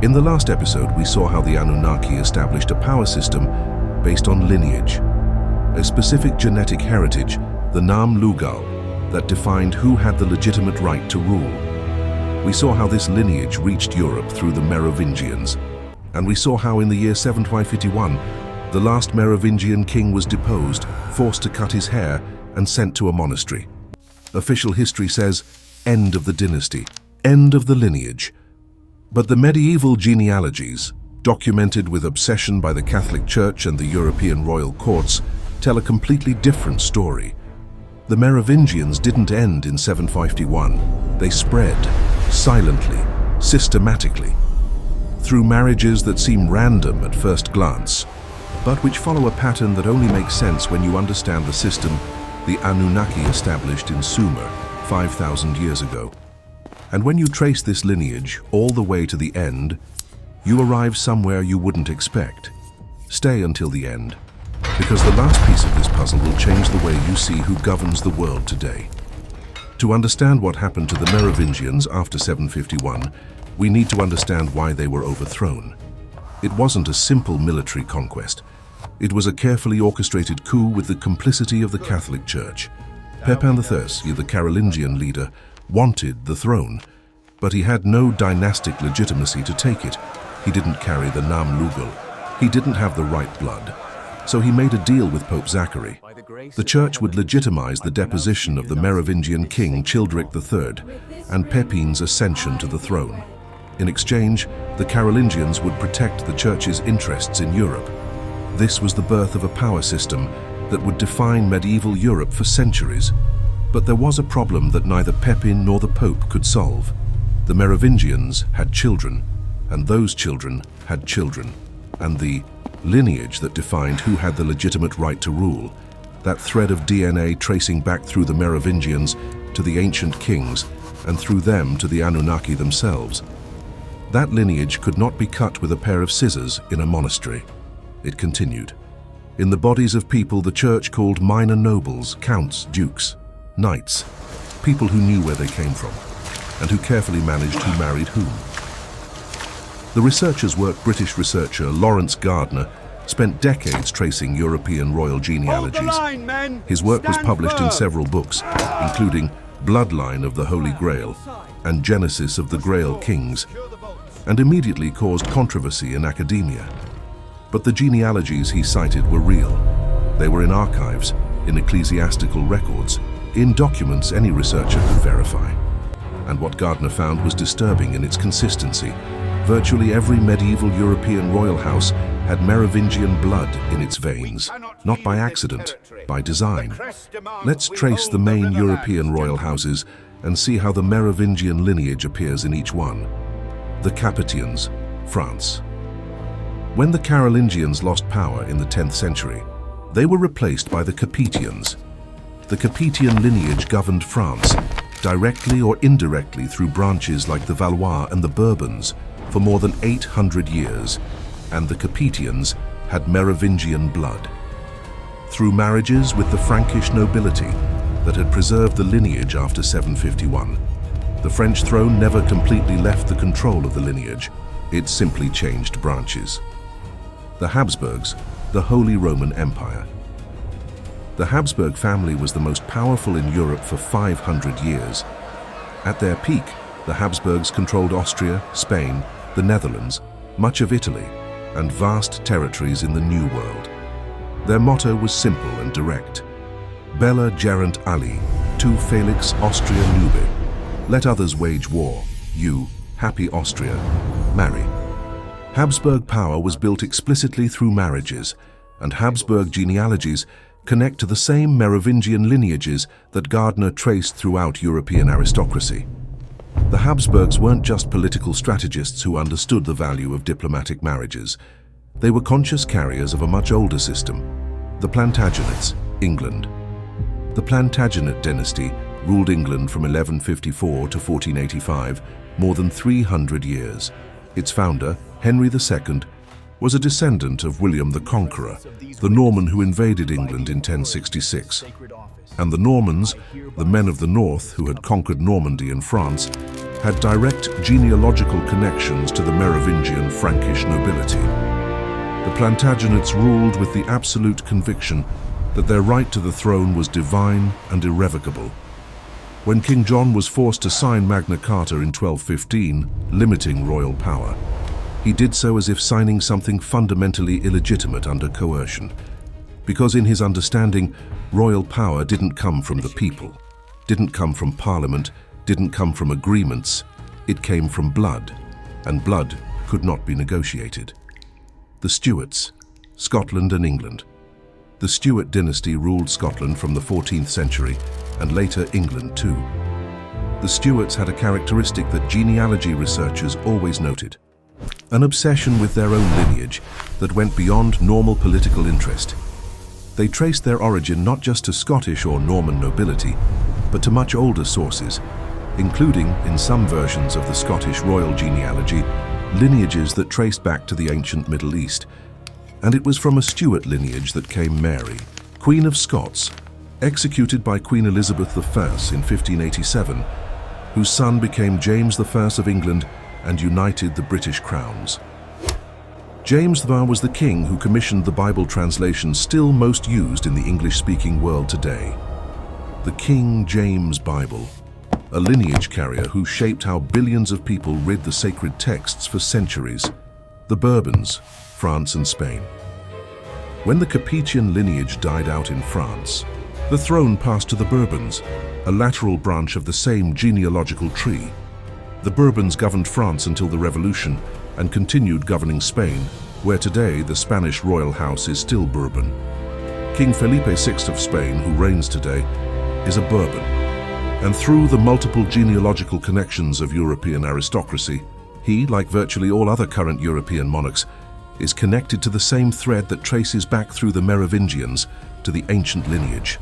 In the last episode, we saw how the Anunnaki established a power system based on lineage, a specific genetic heritage, the Nam-Lugal, that defined who had the legitimate right to rule. We saw how this lineage reached Europe through the Merovingians, and we saw how in the year 751, the last Merovingian king was deposed, forced to cut his hair, and sent to a monastery. Official history says, end of the dynasty, end of the lineage. But the medieval genealogies, documented with obsession by the Catholic Church and the European royal courts, tell a completely different story. The Merovingians didn't end in 751. They spread, silently, systematically, through marriages that seem random at first glance, but which follow a pattern that only makes sense when you understand the system the Anunnaki established in Sumer 5,000 years ago. And when you trace this lineage all the way to the end, you arrive somewhere you wouldn't expect. Stay until the end, because the last piece of this puzzle will change the way you see who governs the world today. To understand what happened to the Merovingians after 751, we need to understand why they were overthrown. It wasn't a simple military conquest. It was a carefully orchestrated coup with the complicity of the Catholic Church. Pepin III, the Carolingian leader, wanted the throne, but he had no dynastic legitimacy to take it. He didn't carry the Nam-Lugal. He didn't have the right blood. So he made a deal with Pope Zachary. The Church would legitimize the deposition of the Merovingian king Childeric III and Pepin's ascension to the throne. In exchange, the Carolingians would protect the Church's interests in Europe. This was the birth of a power system that would define medieval Europe for centuries. But there was a problem that neither Pepin nor the Pope could solve. The Merovingians had children, and those children had children. And the lineage that defined who had the legitimate right to rule, that thread of DNA tracing back through the Merovingians to the ancient kings, and through them to the Anunnaki themselves. That lineage could not be cut with a pair of scissors in a monastery. It continued. In the bodies of people the Church called minor nobles, counts, dukes, knights, people who knew where they came from, and who carefully managed who married whom. The researcher's work, British researcher Lawrence Gardner, spent decades tracing European royal genealogies. His work was published in several books, including Bloodline of the Holy Grail and Genesis of the Grail Kings, and immediately caused controversy in academia. But the genealogies he cited were real. They were in archives, in ecclesiastical records, in documents any researcher could verify. And what Gardner found was disturbing in its consistency. Virtually every medieval European royal house had Merovingian blood in its veins, not by accident, by design. Let's trace the main European royal houses and see how the Merovingian lineage appears in each one. The Capetians, France. When the Carolingians lost power in the 10th century, they were replaced by the Capetians. The Capetian lineage governed France, directly or indirectly through branches like the Valois and the Bourbons, for more than 800 years, and the Capetians had Merovingian blood. Through marriages with the Frankish nobility that had preserved the lineage after 751, the French throne never completely left the control of the lineage. It simply changed branches. The Habsburgs, the Holy Roman Empire. The Habsburg family was the most powerful in Europe for 500 years. At their peak, the Habsburgs controlled Austria, Spain, the Netherlands, much of Italy, and vast territories in the New World. Their motto was simple and direct. Bella gerent ali, tu felix Austria nube. Let others wage war, you, happy Austria, marry. Habsburg power was built explicitly through marriages, and Habsburg genealogies connect to the same Merovingian lineages that Gardner traced throughout European aristocracy. The Habsburgs weren't just political strategists who understood the value of diplomatic marriages. They were conscious carriers of a much older system, the Plantagenets, England. The Plantagenet dynasty ruled England from 1154 to 1485, more than 300 years. Its founder, Henry II, was a descendant of William the Conqueror, the Norman who invaded England in 1066. And the Normans, the men of the north who had conquered Normandy and France, had direct genealogical connections to the Merovingian Frankish nobility. The Plantagenets ruled with the absolute conviction that their right to the throne was divine and irrevocable. When King John was forced to sign Magna Carta in 1215, limiting royal power, he did so as if signing something fundamentally illegitimate under coercion, because in his understanding, royal power didn't come from the people, didn't come from parliament, didn't come from agreements, it came from blood, and blood could not be negotiated. The Stuarts, Scotland and England. The Stuart dynasty ruled Scotland from the 14th century, and later England too. The Stuarts had a characteristic that genealogy researchers always noted: an obsession with their own lineage that went beyond normal political interest. They traced their origin not just to Scottish or Norman nobility, but to much older sources, including, in some versions of the Scottish royal genealogy, lineages that traced back to the ancient Middle East. And it was from a Stuart lineage that came Mary, Queen of Scots, executed by Queen Elizabeth I in 1587, whose son became James I of England and united the British crowns. James I was the king who commissioned the Bible translation still most used in the English-speaking world today, the King James Bible, a lineage carrier who shaped how billions of people read the sacred texts for centuries, the Bourbons, France and Spain. When the Capetian lineage died out in France, the throne passed to the Bourbons, a lateral branch of the same genealogical tree. The Bourbons governed France until the Revolution and continued governing Spain, where today the Spanish royal house is still Bourbon. King Felipe VI of Spain, who reigns today, is a Bourbon. And through the multiple genealogical connections of European aristocracy, he, like virtually all other current European monarchs, is connected to the same thread that traces back through the Merovingians to the ancient lineage: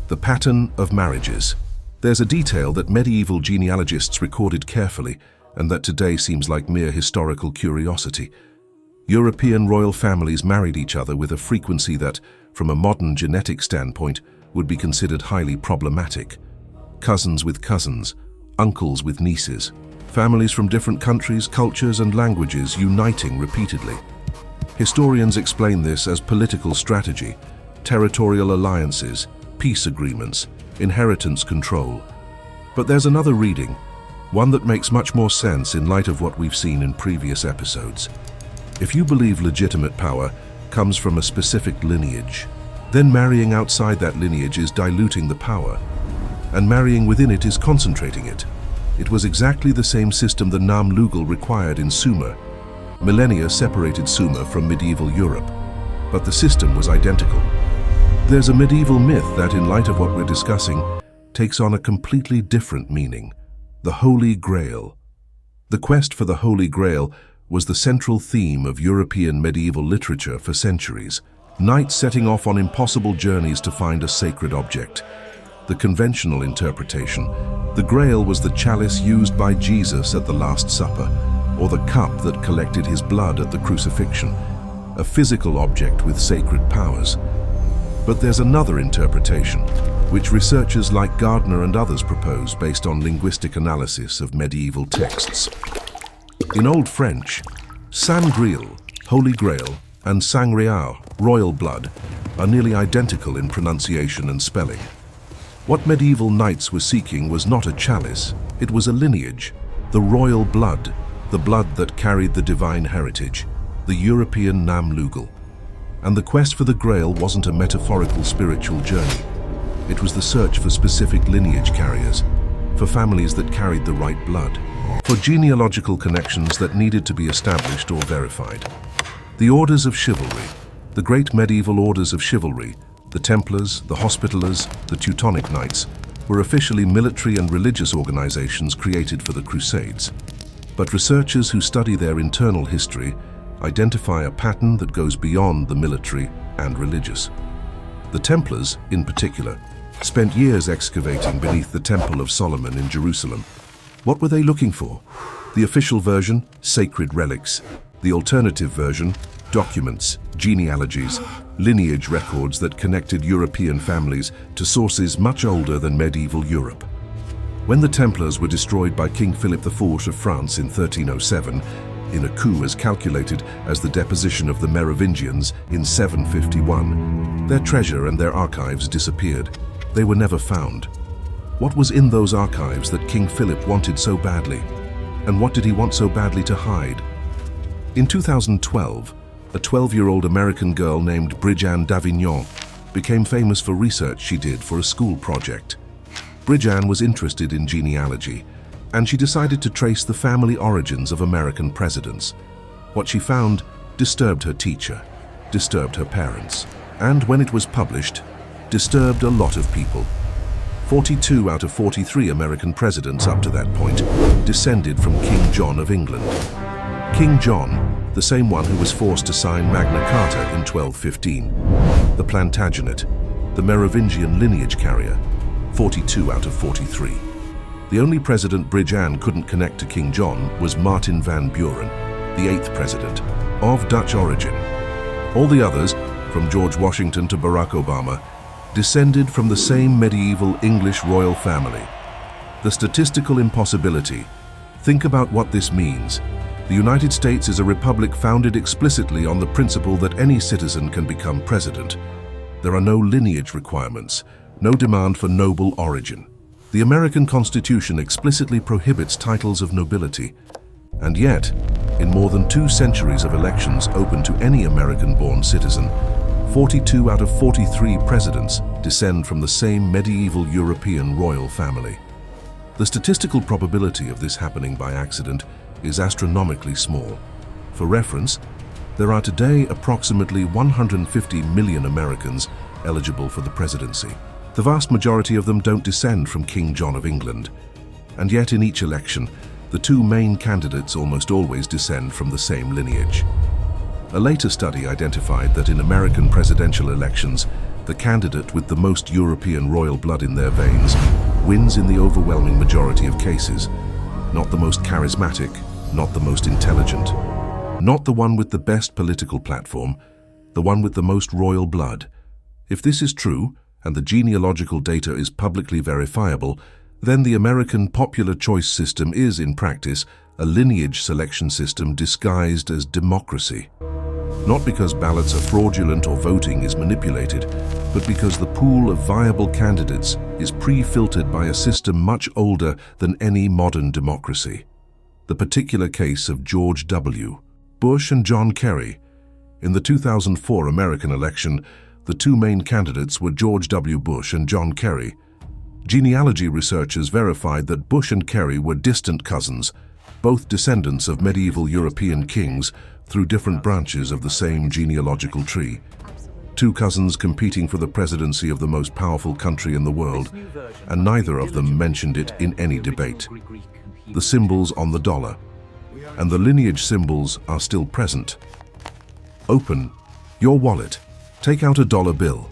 the pattern of marriages. There's a detail that medieval genealogists recorded carefully and that today seems like mere historical curiosity. European royal families married each other with a frequency that, from a modern genetic standpoint, would be considered highly problematic. Cousins with cousins, uncles with nieces, families from different countries, cultures and languages uniting repeatedly. Historians explain this as political strategy, territorial alliances, peace agreements, inheritance control. But there's another reading, one that makes much more sense in light of what we've seen in previous episodes. If you believe legitimate power comes from a specific lineage, then marrying outside that lineage is diluting the power, and marrying within it is concentrating it. It was exactly the same system the Nam-Lugal required in Sumer. Millennia separated Sumer from medieval Europe, but the system was identical. There's a medieval myth that, in light of what we're discussing, takes on a completely different meaning: the Holy Grail. The quest for the Holy Grail was the central theme of European medieval literature for centuries. Knights setting off on impossible journeys to find a sacred object. The conventional interpretation: the Grail was the chalice used by Jesus at the Last Supper, or the cup that collected his blood at the crucifixion, a physical object with sacred powers. But there's another interpretation, which researchers like Gardner and others propose based on linguistic analysis of medieval texts. In Old French, Saint Grail, Holy Grail, and Sangreal, royal blood, are nearly identical in pronunciation and spelling. What medieval knights were seeking was not a chalice, it was a lineage, the royal blood, the blood that carried the divine heritage, the European Nam-Lugal. And the quest for the Grail wasn't a metaphorical spiritual journey. It was the search for specific lineage carriers, for families that carried the right blood, for genealogical connections that needed to be established or verified. The orders of chivalry, the great medieval orders of chivalry, the Templars, the Hospitallers, the Teutonic Knights, were officially military and religious organizations created for the Crusades. But researchers who study their internal history identify a pattern that goes beyond the military and religious. The Templars, in particular, spent years excavating beneath the Temple of Solomon in Jerusalem. What were they looking for? The official version, sacred relics. The alternative version, documents, genealogies, lineage records that connected European families to sources much older than medieval Europe. When the Templars were destroyed by King Philip IV of France in 1307, in a coup as calculated as the deposition of the Merovingians in 751, their treasure and their archives disappeared. They were never found. What was in those archives that King Philip wanted so badly? And what did he want so badly to hide? In 2012, a 12-year-old American girl named Bridget d'Avignon became famous for research she did for a school project. Bridget was interested in genealogy, and she decided to trace the family origins of American presidents. What she found disturbed her teacher, disturbed her parents, and when it was published, disturbed a lot of people. 42 out of 43 American presidents up to that point descended from King John of England. King John, the same one who was forced to sign Magna Carta in 1215. The Plantagenet, the Merovingian lineage carrier, 42 out of 43. The only president Bridget couldn't connect to King John was Martin van Buren, the 8th president, of Dutch origin. All the others, from George Washington to Barack Obama, descended from the same medieval English royal family. The statistical impossibility. Think about what this means. The United States is a republic founded explicitly on the principle that any citizen can become president. There are no lineage requirements, no demand for noble origin. The American Constitution explicitly prohibits titles of nobility. And yet, in more than 2 centuries of elections open to any American-born citizen, 42 out of 43 presidents descend from the same medieval European royal family. The statistical probability of this happening by accident is astronomically small. For reference, there are today approximately 150 million Americans eligible for the presidency. The vast majority of them don't descend from King John of England. And yet in each election, the 2 main candidates almost always descend from the same lineage. A later study identified that in American presidential elections, the candidate with the most European royal blood in their veins wins in the overwhelming majority of cases. Not the most charismatic, not the most intelligent, not the one with the best political platform, the one with the most royal blood. If this is true, and the genealogical data is publicly verifiable, then the American popular choice system is, in practice, a lineage selection system disguised as democracy. Not because ballots are fraudulent or voting is manipulated, but because the pool of viable candidates is pre-filtered by a system much older than any modern democracy. The particular case of George W. Bush and John Kerry. In the 2004 American election, the 2 main candidates were George W. Bush and John Kerry. Genealogy researchers verified that Bush and Kerry were distant cousins, both descendants of medieval European kings through different branches of the same genealogical tree. 2 cousins competing for the presidency of the most powerful country in the world, and neither of them mentioned it in any debate. The symbols on the dollar, and the lineage symbols are still present. Open your wallet. Take out a dollar bill.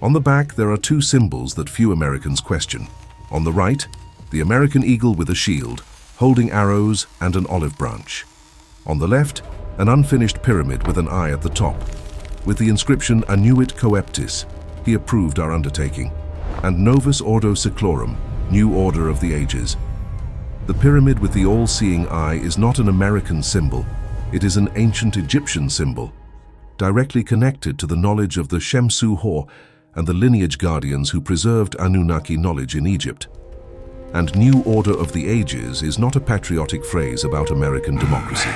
On the back, there are 2 symbols that few Americans question. On the right, the American eagle with a shield, holding arrows and an olive branch. On the left, an unfinished pyramid with an eye at the top, with the inscription Annuit Coeptis, he approved our undertaking, and Novus Ordo Seclorum, new order of the ages. The pyramid with the all-seeing eye is not an American symbol, it is an ancient Egyptian symbol, directly connected to the knowledge of the Shemsu-Hor and the lineage guardians who preserved Anunnaki knowledge in Egypt. And New Order of the Ages is not a patriotic phrase about American democracy.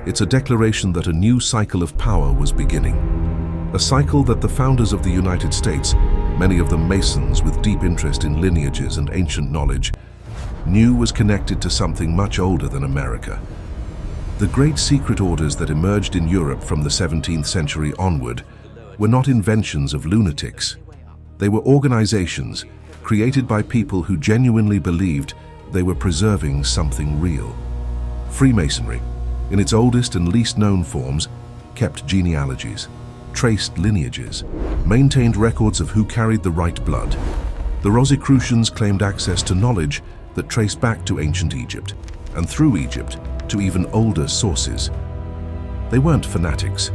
It's a declaration that a new cycle of power was beginning. A cycle that the founders of the United States, many of them Masons with deep interest in lineages and ancient knowledge, knew was connected to something much older than America. The great secret orders that emerged in Europe from the 17th century onward were not inventions of lunatics. They were organizations created by people who genuinely believed they were preserving something real. Freemasonry, in its oldest and least known forms, kept genealogies, traced lineages, maintained records of who carried the right blood. The Rosicrucians claimed access to knowledge that traced back to ancient Egypt, and through Egypt, to even older sources. They weren't fanatics.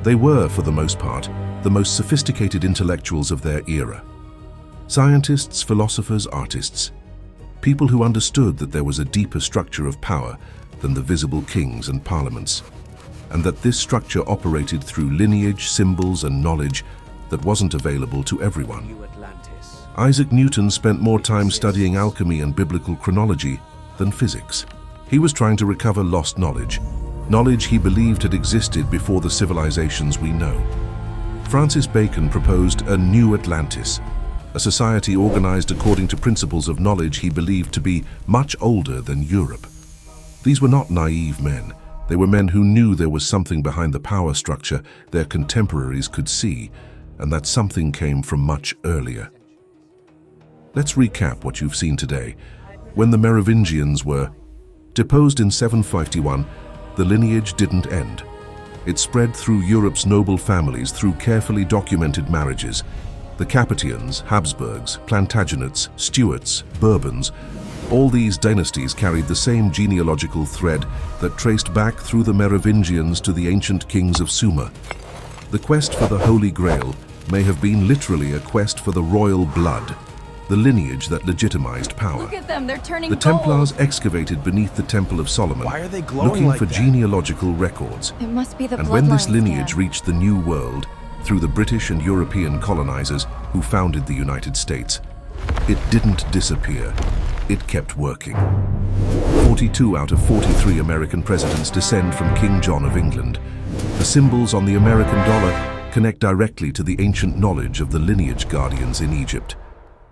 They were, for the most part, the most sophisticated intellectuals of their era. Scientists, philosophers, artists. people who understood that there was a deeper structure of power than the visible kings and parliaments, and that this structure operated through lineage, symbols, and knowledge that wasn't available to everyone. Isaac Newton spent more time studying alchemy and biblical chronology than physics. He was trying to recover lost knowledge, knowledge he believed had existed before the civilizations we know. Francis Bacon proposed a new Atlantis, a society organized according to principles of knowledge he believed to be much older than Europe. These were not naive men. They were men who knew there was something behind the power structure their contemporaries could see, and that something came from much earlier. Let's recap what you've seen today. When the Merovingians were deposed in 751, the lineage didn't end. It spread through Europe's noble families through carefully documented marriages. The Capetians, Habsburgs, Plantagenets, Stuarts, Bourbons, all these dynasties carried the same genealogical thread that traced back through the Merovingians to the ancient kings of Sumer. The quest for the Holy Grail may have been literally a quest for the royal blood, the lineage that legitimized power. Look at them, they're turning The gold. Templars excavated beneath the Temple of Solomon, Why are they glowing looking like for that? genealogical records. It must be the And when this Bloodline lineage scan. reached the New World through the British and European colonizers who founded the United States, it didn't disappear. It kept working. 42 out of 43 American presidents descend from King John of England. The symbols on the American dollar connect directly to the ancient knowledge of the lineage guardians in Egypt.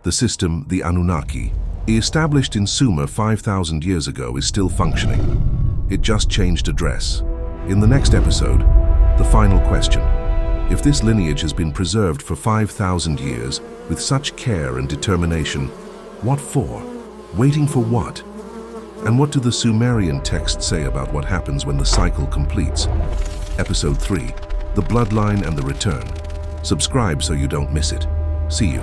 The system, the Anunnaki, established in Sumer 5,000 years ago, is still functioning. It just changed address. In the next episode, the final question. If this lineage has been preserved for 5,000 years with such care and determination, what for? Waiting for what? And what do the Sumerian texts say about what happens when the cycle completes? Episode 3, The Bloodline and the Return. Subscribe so you don't miss it. See you.